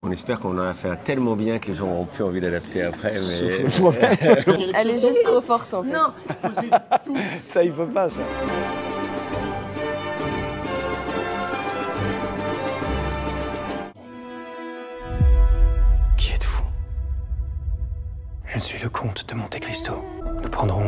On espère qu'on en a fait un tellement bien que les gens auront plus envie d'adapter après. Mais... Elle est juste trop forte en fait. Non. Ça, il peut pas, ça. Qui êtes-vous? Je suis le comte de Monte Cristo. Nous prendrons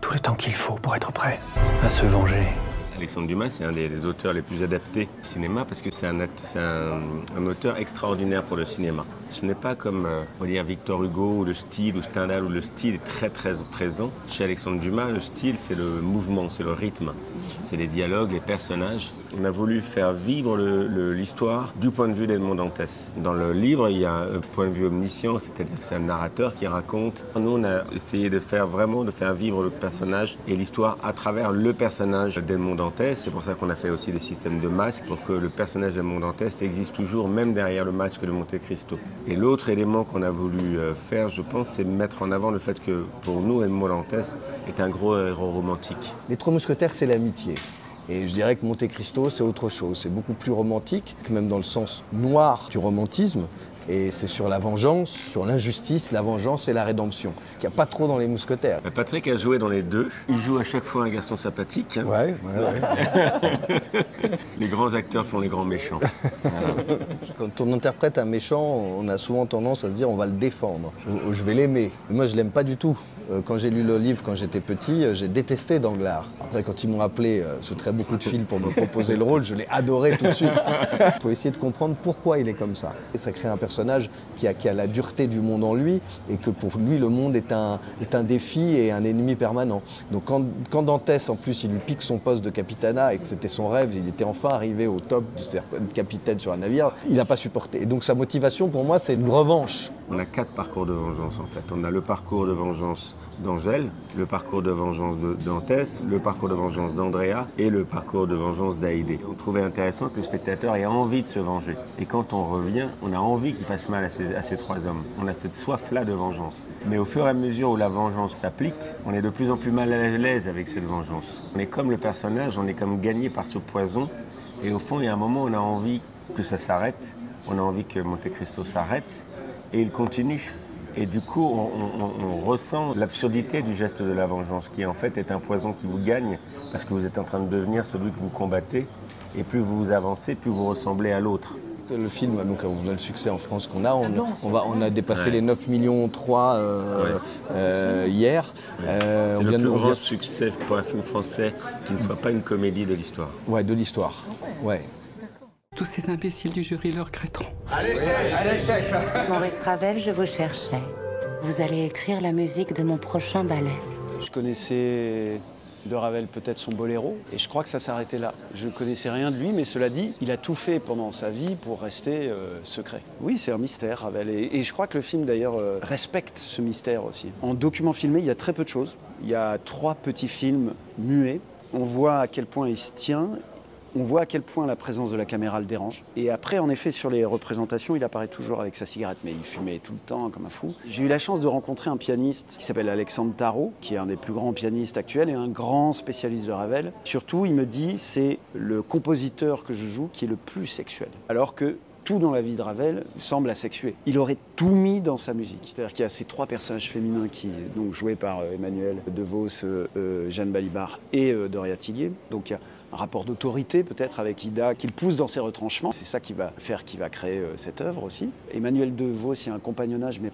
tout le temps qu'il faut pour être prêts à se venger. Alexandre Dumas, c'est un des auteurs les plus adaptés au cinéma parce que c'est un auteur extraordinaire pour le cinéma. Ce n'est pas comme on va dire Victor Hugo ou le style ou Stendhal où le style est très très présent. Chez Alexandre Dumas, le style c'est le mouvement, c'est le rythme, c'est les dialogues, les personnages. On a voulu faire vivre l'histoire du point de vue d'Edmond Dantès. Dans le livre, il y a un point de vue omniscient, c'est-à-dire que c'est un narrateur qui raconte. Nous, on a essayé de faire vivre le personnage et l'histoire à travers le personnage d'Edmond Dantès. C'est pour ça qu'on a fait aussi des systèmes de masques pour que le personnage d'Edmond Dantès existe toujours, même derrière le masque de Monte Cristo. Et l'autre élément qu'on a voulu faire, je pense, c'est mettre en avant le fait que pour nous, Edmond Dantès est un gros héros romantique. Les Trois Mousquetaires, c'est l'amitié. Et je dirais que Monte Cristo, c'est autre chose. C'est beaucoup plus romantique, même dans le sens noir du romantisme. Et c'est sur la vengeance, sur l'injustice, la vengeance et la rédemption. Ce qu'il n'y a pas trop dans les Mousquetaires. Patrick a joué dans les deux. Il joue à chaque fois un garçon sympathique. Ouais. Les grands acteurs font les grands méchants. Quand on interprète un méchant, on a souvent tendance à se dire on va le défendre, ou je vais l'aimer. Moi, je l'aime pas du tout. Quand j'ai lu le livre quand j'étais petit, j'ai détesté Danglars. Après, quand ils m'ont appelé ce très beau coup de fil pour me proposer le rôle, je l'ai adoré tout de suite. Il faut essayer de comprendre pourquoi il est comme ça. Et ça crée un personnage qui a la dureté du monde en lui et que pour lui, le monde est un défi et un ennemi permanent. Donc quand Dantès, en plus, il lui pique son poste de capitana et que c'était son rêve, il était enfin arrivé au top de capitaine sur un navire, il n'a pas supporté. Et donc sa motivation, pour moi, c'est une revanche. On a 4 parcours de vengeance, en fait. On a le parcours de vengeance d'Angèle, le parcours de vengeance de Dantès, le parcours de vengeance d'Andrea et le parcours de vengeance d'Haïdé. On trouvait intéressant que le spectateur ait envie de se venger. Et quand on revient, on a envie qu'il fasse mal à ces 3 hommes. On a cette soif-là de vengeance. Mais au fur et à mesure où la vengeance s'applique, on est de plus en plus mal à l'aise avec cette vengeance. On est comme le personnage, on est comme gagné par ce poison. Et au fond, il y a un moment où on a envie que ça s'arrête. On a envie que Monte Cristo s'arrête. Et il continue. Et du coup, on ressent l'absurdité du geste de la vengeance, qui en fait est un poison qui vous gagne, parce que vous êtes en train de devenir celui que vous combattez, et plus vous avancez, plus vous ressemblez à l'autre. Le film, donc, on a le succès en France qu'on a, on a dépassé les 9,3 millions hier. C'est le plus grand succès pour un film français qui ne soit pas une comédie de l'histoire. Ouais, de l'histoire. Ouais. Tous ces imbéciles du jury le regretteront. Allez, chef. Maurice Ravel, je vous cherchais. Vous allez écrire la musique de mon prochain ballet. Je connaissais de Ravel peut-être son boléro, et je crois que ça s'arrêtait là. Je ne connaissais rien de lui, mais cela dit, il a tout fait pendant sa vie pour rester secret. Oui, c'est un mystère, Ravel, et je crois que le film d'ailleurs respecte ce mystère aussi. En document filmé, il y a très peu de choses. Il y a 3 petits films muets. On voit à quel point il se tient. On voit à quel point la présence de la caméra le dérange. Et après, en effet, sur les représentations, il apparaît toujours avec sa cigarette, mais il fumait tout le temps comme un fou. J'ai eu la chance de rencontrer un pianiste qui s'appelle Alexandre Tarot, qui est un des plus grands pianistes actuels et un grand spécialiste de Ravel. Surtout, il me dit, c'est le compositeur que je joue qui est le plus sexuel. Alors que tout dans la vie de Ravel semble asexué. Il aurait tout mis dans sa musique. C'est-à-dire qu'il y a ces 3 personnages féminins qui, donc joués par Emmanuel DeVos, Jeanne Balibar et Doria Tillier. Donc il y a un rapport d'autorité peut-être avec Ida qu'il pousse dans ses retranchements. C'est ça qui va faire, qui va créer cette œuvre aussi. Emmanuel DeVos, il y a un compagnonnage, mais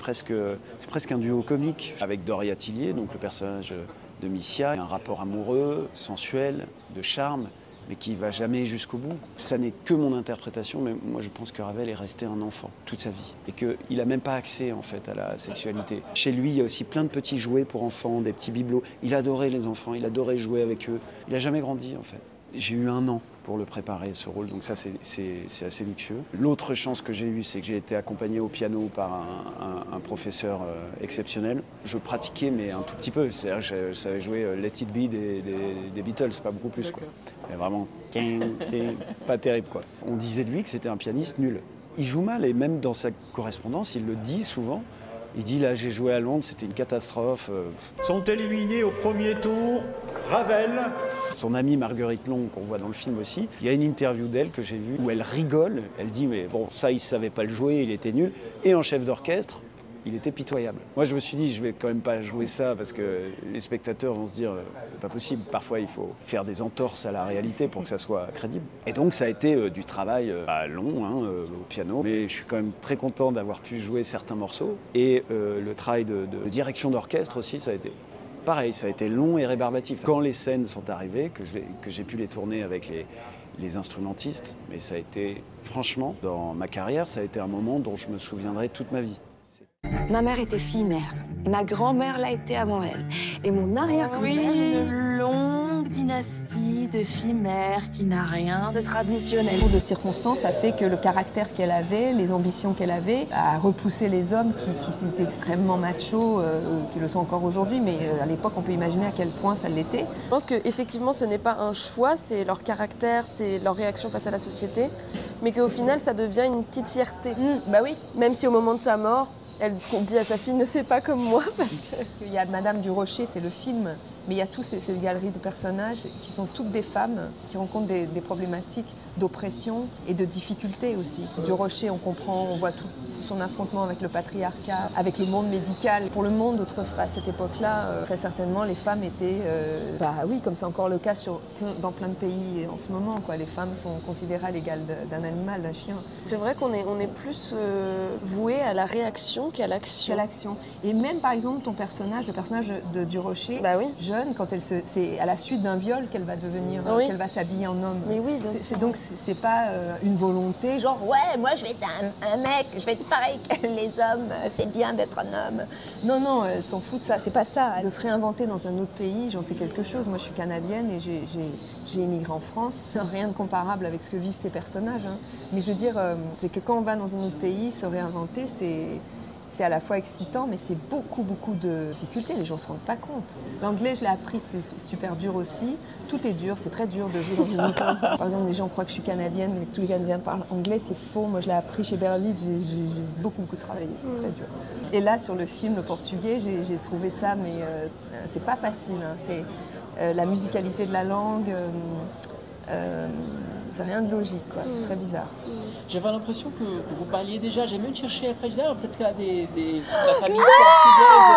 c'est presque un duo comique avec Doria Tillier, donc le personnage de Missia. Il y a un rapport amoureux, sensuel, de charme, mais qui ne va jamais jusqu'au bout. Ça n'est que mon interprétation, mais moi je pense que Ravel est resté un enfant toute sa vie et qu'il n'a même pas accès en fait à la sexualité. Chez lui, il y a aussi plein de petits jouets pour enfants, des petits bibelots. Il adorait les enfants, il adorait jouer avec eux. Il n'a jamais grandi en fait. J'ai eu 1 an pour le préparer, ce rôle, donc ça c'est assez luxueux. L'autre chance que j'ai eue, c'est que j'ai été accompagné au piano par un professeur exceptionnel. Je pratiquais, mais un tout petit peu, c'est-à-dire que je savais jouer Let It Be des Beatles, pas beaucoup plus, quoi. Mais vraiment, pas terrible, quoi. On disait de lui que c'était un pianiste nul. Il joue mal, et même dans sa correspondance, il le dit souvent, Il dit là j'ai joué à Londres, c'était une catastrophe. Sont éliminés au premier tour Ravel. Son amie Marguerite Long, qu'on voit dans le film aussi, il y a une interview d'elle que j'ai vue où elle rigole. Elle dit mais bon ça il savait pas le jouer, il était nul. Et en chef d'orchestre, il était pitoyable. Moi je me suis dit je vais quand même pas jouer ça parce que les spectateurs vont se dire pas possible. Parfois il faut faire des entorses à la réalité pour que ça soit crédible. Et donc ça a été du travail long au piano. Mais je suis quand même très content d'avoir pu jouer certains morceaux. Et le travail de direction d'orchestre aussi, ça a été pareil, ça a été long et rébarbatif. Quand les scènes sont arrivées, que j'ai pu les tourner avec les instrumentistes, mais ça a été, franchement, dans ma carrière, ça a été un moment dont je me souviendrai toute ma vie. Ma mère était fille-mère. Ma grand-mère l'a été avant elle. Et mon arrière-grand-mère... une longue dynastie de filles-mères qui n'a rien de traditionnel. De circonstances a fait que le caractère qu'elle avait, les ambitions qu'elle avait, a repoussé les hommes qui étaient extrêmement machos, qui le sont encore aujourd'hui, mais à l'époque, on peut imaginer à quel point ça l'était. Je pense qu'effectivement, ce n'est pas un choix, c'est leur caractère, c'est leur réaction face à la société, mais qu'au final, ça devient une petite fierté. Bah oui. Même si au moment de sa mort, elle dit à sa fille, ne fais pas comme moi. Parce que... Il y a Madame du Rocher, c'est le film, mais il y a toutes ces galeries de personnages qui sont toutes des femmes qui rencontrent des problématiques d'oppression et de difficultés aussi. Du Rocher, on comprend, on voit tout son affrontement avec le patriarcat, avec le monde médical. Pour le monde, à cette époque-là, très certainement, les femmes étaient... oui, comme c'est encore le cas dans plein de pays en ce moment, quoi. Les femmes sont considérées à l'égal d'un animal, d'un chien. C'est vrai qu'on est plus voué à la réaction qu'à l'action. Et même, par exemple, ton personnage, le personnage de Du Rocher, jeune, quand c'est à la suite d'un viol qu'elle va devenir, qu'elle va s'habiller en homme. Mais oui, bien sûr. Donc, c'est pas une volonté, genre, ouais, moi, je vais être un mec, je vais être pareil que les hommes, c'est bien d'être un homme. Non, elles s'en foutent de ça, c'est pas ça. De se réinventer dans un autre pays, j'en sais quelque chose. Moi, je suis canadienne et j'ai émigré en France. Rien de comparable avec ce que vivent ces personnages. Hein. Mais je veux dire, c'est que quand on va dans un autre pays, se réinventer, c'est à la fois excitant, mais c'est beaucoup de difficultés. Les gens ne se rendent pas compte. L'anglais, je l'ai appris, c'était super dur aussi. Tout est dur, c'est très dur de vivre dans une autre langue. Par exemple, les gens croient que je suis canadienne, mais que tous les Canadiens parlent anglais, c'est faux. Moi, je l'ai appris chez Berlitz, j'ai beaucoup travaillé, c'est très dur. Et là, sur le film, le portugais, j'ai trouvé ça, mais c'est pas facile. Hein. C'est la musicalité de la langue, c'est rien de logique, quoi. C'est très bizarre. J'avais l'impression que vous parliez déjà, j'ai même cherché après, je disais, peut-être qu'elle a la famille portugaise.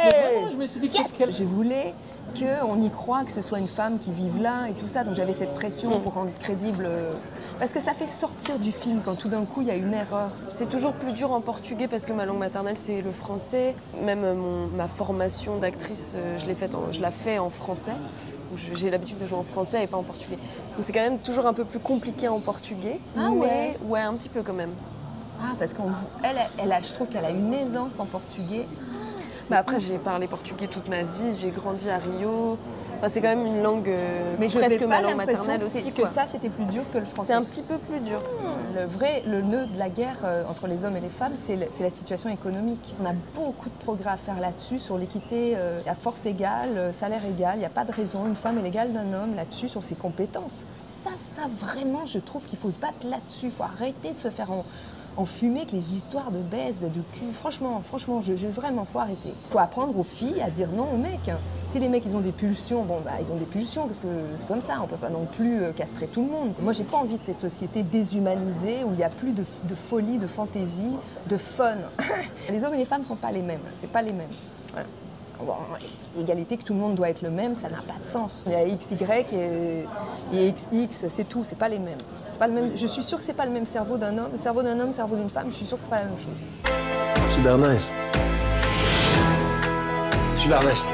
Mais vraiment, je me suis dit peut-être qu'elle... Je voulais qu'on y croit, que ce soit une femme qui vive là et tout ça, donc j'avais cette pression pour rendre crédible... Parce que ça fait sortir du film quand tout d'un coup il y a une erreur. C'est toujours plus dur en portugais parce que ma langue maternelle c'est le français. Même ma formation d'actrice, je la fais en français. J'ai l'habitude de jouer en français et pas en portugais. Donc c'est quand même toujours un peu plus compliqué en portugais. Ah mais ouais, un petit peu quand même. Ah, parce je trouve qu'elle a une aisance en portugais. Après, j'ai parlé portugais toute ma vie, j'ai grandi à Rio. Enfin, c'est quand même une langue presque ma langue maternelle aussi. Que ça, c'était plus dur que le français. C'est un petit peu plus dur. Le nœud de la guerre entre les hommes et les femmes, c'est la situation économique. On a beaucoup de progrès à faire là-dessus, sur l'équité à force égale, salaire égal. Il n'y a pas de raison. Une femme est l'égale d'un homme là-dessus, sur ses compétences. Ça vraiment, je trouve qu'il faut se battre là-dessus. Il faut arrêter de se faire enfumer avec les histoires de baise, de cul. Franchement, vraiment, faut arrêter. Faut apprendre aux filles à dire non aux mecs. Si les mecs, ils ont des pulsions, ils ont des pulsions, parce que c'est comme ça, on peut pas non plus castrer tout le monde. Moi, j'ai pas envie de cette société déshumanisée où il y a plus de folie, de fantaisie, de fun. Les hommes et les femmes sont pas les mêmes, c'est pas les mêmes. Voilà. Bon, l'égalité que tout le monde doit être le même, ça n'a pas de sens. Il y a XY et XX, c'est tout, c'est pas les mêmes. C'est pas le même. Je suis sûre que c'est pas le même cerveau d'un homme. Le cerveau d'un homme, le cerveau d'une femme, je suis sûre que c'est pas la même chose. Super nice. Super nice.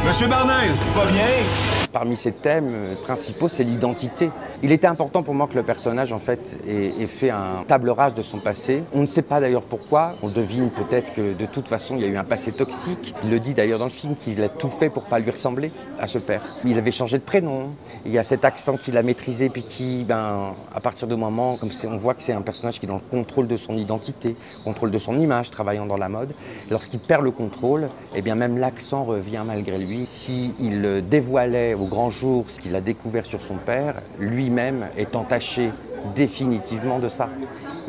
Monsieur Barnel, pas bien? Parmi ces thèmes principaux, c'est l'identité. Il était important pour moi que le personnage, en fait, ait fait un table rase de son passé. On ne sait pas d'ailleurs pourquoi. On devine peut-être que de toute façon, il y a eu un passé toxique. Il le dit d'ailleurs dans le film, qu'il a tout fait pour ne pas lui ressembler à ce père. Il avait changé de prénom. Il y a cet accent qu'il a maîtrisé, puis qui, à partir du moment, on voit que c'est un personnage qui est dans le contrôle de son identité, contrôle de son image, travaillant dans la mode. Lorsqu'il perd le contrôle, eh bien même l'accent revient malgré lui. S'il dévoilait au grand jour ce qu'il a découvert sur son père, lui-même est entaché définitivement de ça.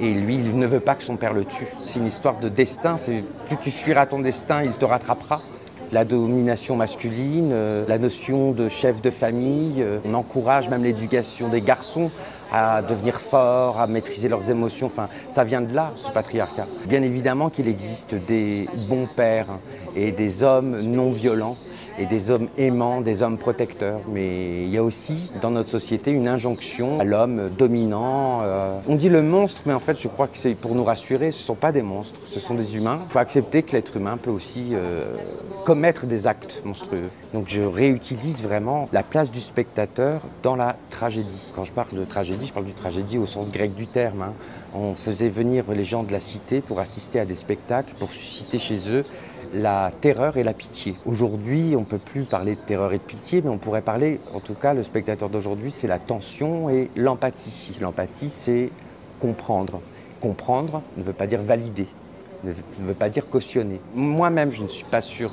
Et lui, il ne veut pas que son père le tue. C'est une histoire de destin, plus tu fuiras ton destin, il te rattrapera. La domination masculine, la notion de chef de famille, on encourage même l'éducation des garçons à devenir forts, à maîtriser leurs émotions, enfin ça vient de là, ce patriarcat. Bien évidemment qu'il existe des bons pères et des hommes non violents et des hommes aimants, des hommes protecteurs, mais il y a aussi dans notre société une injonction à l'homme dominant. On dit le monstre, mais en fait je crois que c'est pour nous rassurer, ce ne sont pas des monstres, ce sont des humains. Il faut accepter que l'être humain peut aussi commettre des actes monstrueux. Donc je réutilise vraiment la place du spectateur dans la tragédie. Quand je parle de tragédie, je parle du tragédie au sens grec du terme. Hein. On faisait venir les gens de la cité pour assister à des spectacles, pour susciter chez eux la terreur et la pitié. Aujourd'hui, on ne peut plus parler de terreur et de pitié, mais on pourrait parler, en tout cas, le spectateur d'aujourd'hui, c'est la tension et l'empathie. L'empathie, c'est comprendre. Comprendre ne veut pas dire valider, ne veut pas dire cautionner. Moi-même, je ne suis pas sûr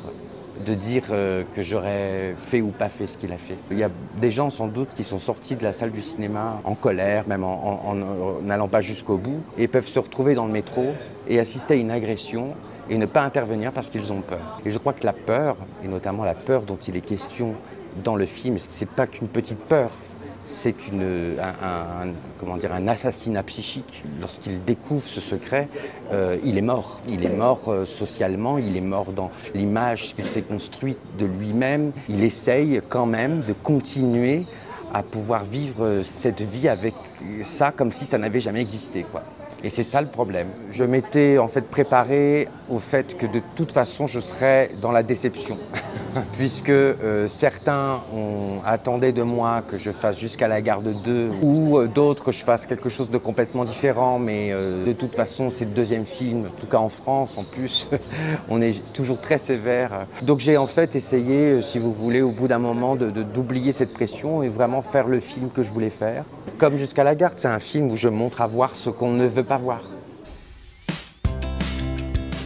de dire que j'aurais fait ou pas fait ce qu'il a fait. Il y a des gens sans doute qui sont sortis de la salle du cinéma en colère, même en n'allant pas jusqu'au bout, et peuvent se retrouver dans le métro et assister à une agression et ne pas intervenir parce qu'ils ont peur. Et je crois que la peur, et notamment la peur dont il est question dans le film, c'est pas qu'une petite peur, c'est un assassinat psychique. Lorsqu'il découvre ce secret, il est mort. Il est mort socialement, il est mort dans l'image qu'il s'est construite de lui-même. Il essaye quand même de continuer à pouvoir vivre cette vie avec ça comme si ça n'avait jamais existé, quoi. Et c'est ça le problème. Je m'étais en fait préparé au fait que de toute façon je serais dans la déception. Puisque certains attendaient de moi que je fasse Jusqu'à la gare de deux ou d'autres que je fasse quelque chose de complètement différent, mais de toute façon c'est le deuxième film, en tout cas en France en plus, on est toujours très sévère. Donc j'ai en fait essayé, si vous voulez, au bout d'un moment d'oublier cette pression et vraiment faire le film que je voulais faire. Comme Jusqu'à la gare, c'est un film où je montre à voir ce qu'on ne veut pas voir.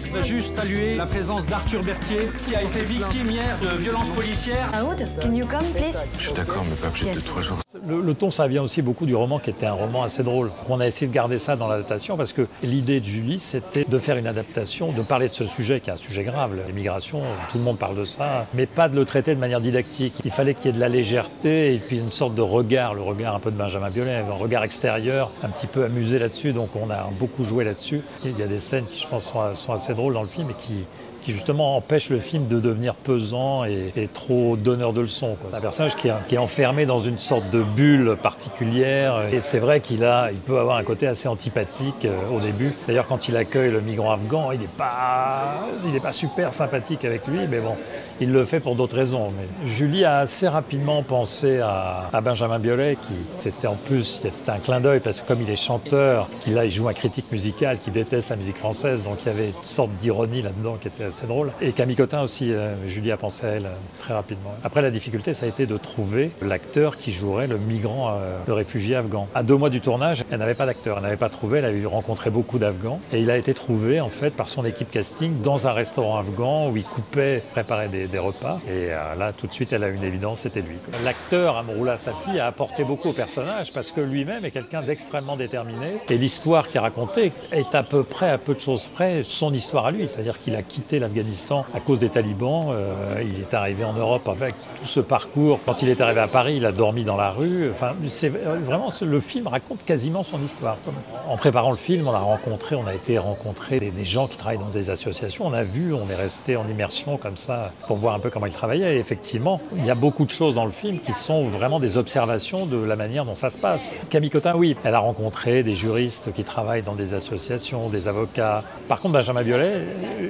Je voudrais juste saluer la présence d'Arthur Berthier, qui a été victime hier de violences policières. Aude, can you come, please? Je suis d'accord, mais pas obligé de 3 jours. Le ton, ça vient aussi beaucoup du roman, qui était un roman assez drôle. On a essayé de garder ça dans l'adaptation, parce que l'idée de Julie, c'était de faire une adaptation, de parler de ce sujet, qui est un sujet grave, l'immigration, tout le monde parle de ça, mais pas de le traiter de manière didactique. Il fallait qu'il y ait de la légèreté, et puis une sorte de regard, le regard un peu de Benjamin Biolay, un regard extérieur, un petit peu amusé là-dessus, donc on a beaucoup joué là-dessus. Il y a des scènes qui, je pense, sont assez drôles dans le film, et qui justement empêche le film de devenir pesant et trop donneur de leçons. C'est un personnage qui est enfermé dans une sorte de bulle particulière, et c'est vrai il peut avoir un côté assez antipathique au début. D'ailleurs, quand il accueille le migrant afghan, il n'est pas super sympathique avec lui, mais bon, il le fait pour d'autres raisons. Mais Julie a assez rapidement pensé à Benjamin Biolay, c'était un clin d'œil, parce que comme il est chanteur, il joue un critique musical qui déteste la musique française, donc il y avait une sorte d'ironie là-dedans qui était assez drôle. Et Camille Cotin aussi, Julie a pensé à elle très rapidement. Après, la difficulté, ça a été de trouver l'acteur qui jouerait le migrant, le réfugié afghan. À 2 mois du tournage, elle n'avait pas d'acteur, elle n'avait pas trouvé, elle avait rencontré beaucoup d'Afghans, et il a été trouvé en fait par son équipe casting dans un restaurant afghan où il préparait des repas, et là tout de suite elle a eu une évidence, c'était lui. L'acteur Amroula Safi a apporté beaucoup au personnage parce que lui-même est quelqu'un d'extrêmement déterminé, et l'histoire qu'il a racontée est à peu près, à peu de choses près, son histoire à lui, c'est-à-dire qu'il a quitté l'Afghanistan à cause des talibans, il est arrivé en Europe avec tout ce parcours. Quand il est arrivé à Paris, il a dormi dans la rue. Enfin, le film raconte quasiment son histoire. En préparant le film, on a été rencontrer des gens qui travaillent dans des associations. On est resté en immersion comme ça pour voir un peu comment ils travaillaient. Et effectivement, il y a beaucoup de choses dans le film qui sont vraiment des observations de la manière dont ça se passe. Camille Cotin, oui, elle a rencontré des juristes qui travaillent dans des associations, des avocats. Par contre, Benjamin Biolay,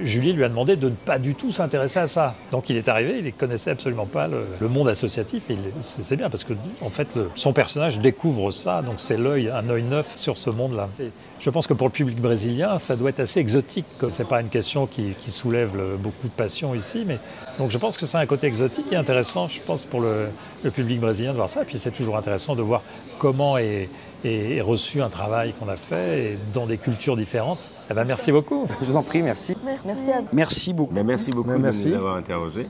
Julie lui a demandé de ne pas du tout s'intéresser à ça. Donc il est arrivé, il ne connaissait absolument pas le monde associatif, et c'est bien parce que en fait son personnage découvre ça, donc c'est un œil neuf sur ce monde-là. Je pense que pour le public brésilien, ça doit être assez exotique. C'est pas une question qui soulève beaucoup de passion ici, mais donc je pense que c'est un côté exotique et intéressant, je pense, pour le public brésilien de voir ça. Et puis c'est toujours intéressant de voir comment est reçu un travail qu'on a fait et dans des cultures différentes. Eh ben, merci beaucoup. Je vous en prie, merci. Merci à vous. Merci beaucoup. Merci beaucoup de nous avoir interrogés.